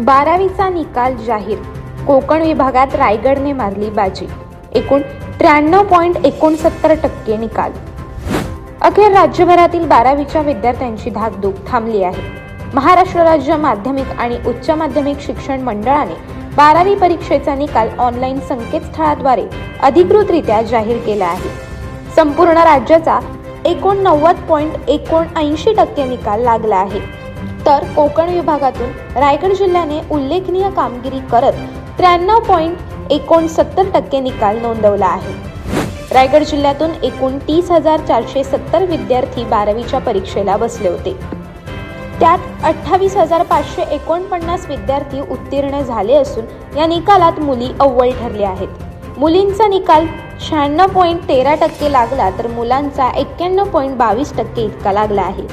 12वीचा निकाल जाहीर. कोकण विभागात रायगडने मारली बाजी. एकूण 93.69% निकाल. अखेर राज्यभरातील 12वीच्या विद्यार्थ्यांची धाकधूक थांबली आहे. महाराष्ट्र राज्य माध्यमिक आणि उच्च माध्यमिक शिक्षण मंडळाने 12वी परीक्षेचा निकाल ऑनलाईन संकेतस्थळाद्वारे अधिकृतरित्या जाहीर केला आहे. संपूर्ण राज्याचा 89.79% निकाल लागला आहे. तर कोकण विभागातून रायगड जिल्ह्याने उल्लेखनीय कामगिरी करत 93.69% निकाल नोंदवला आहे. रायगड जिल्ह्यातून एकूण 30,470 विद्यार्थी 12वीच्या परीक्षेला बसले होते. त्यात 28,549 विद्यार्थी उत्तीर्ण झाले असून या निकालात मुली अव्वल ठरल्या आहेत. मुलींचा निकाल 96.13% लागला तर मुलांचा 91.22% इतका लागला आहे.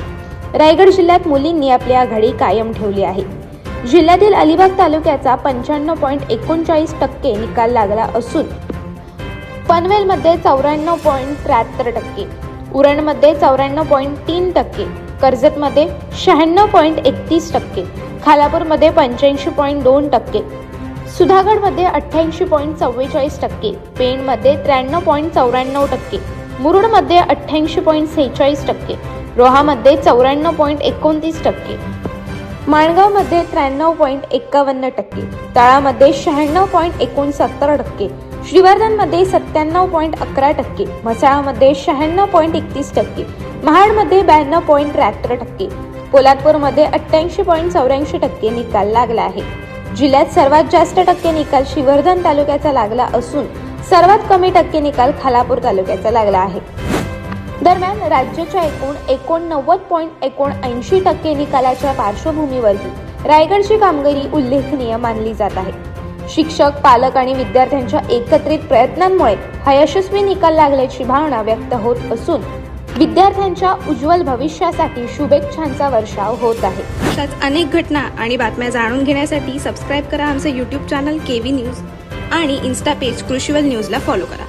रायगड जिल्ह्यात मुलींनी आपली आघाडी कायम ठेवली आहे. जिल्ह्यातील अलिबाग तालुक्याचा 95.39% निकाल लागला असून पनवेलमध्ये 94.73%, उरणमध्ये 94.3%, कर्जतमध्ये 96.31%, खालापूरमध्ये 85.2%, सुधागडमध्ये 88.44%, पेणमध्ये 93.94%, मुरुडमध्ये 88.46%, रोहामध्ये 94.29%, माणगावमध्ये 93.51%, तळामध्ये 96.69%, श्रीवर्धनमध्ये 97.11%, म्हसळामध्ये 96.31%, महाडमध्ये 92.73%, पोलादपूरमध्ये 88.84% निकाल लागला आहे. जिल्ह्यात सर्वात जास्त टक्के निकाल श्रीवर्धन तालुक्याचा लागला असून सर्वात कमी टक्के निकाल खालापूर तालुक्याचा लागला आहे. दरम्यान राज्याच्या एकूण 89.79% निकालाच्या पार्श्वभूमीवरही रायगडची कामगिरी उल्लेखनीय मानली जात आहे. शिक्षक, पालक आणि विद्यार्थ्यांच्या एकत्रित प्रयत्नांमुळे हा यशस्वी निकाल लागल्याची भावना व्यक्त होत असून विद्यार्थ्यांच्या उज्ज्वल भविष्यासाठी शुभेच्छांचा वर्षाव होत आहे. अशाच अनेक घटना आणि बातम्या जाणून घेण्यासाठी सबस्क्राईब करा आमचे YouTube चॅनल KV न्यूज आणि इन्स्टा पेज कृषीवल न्यूजला फॉलो करा.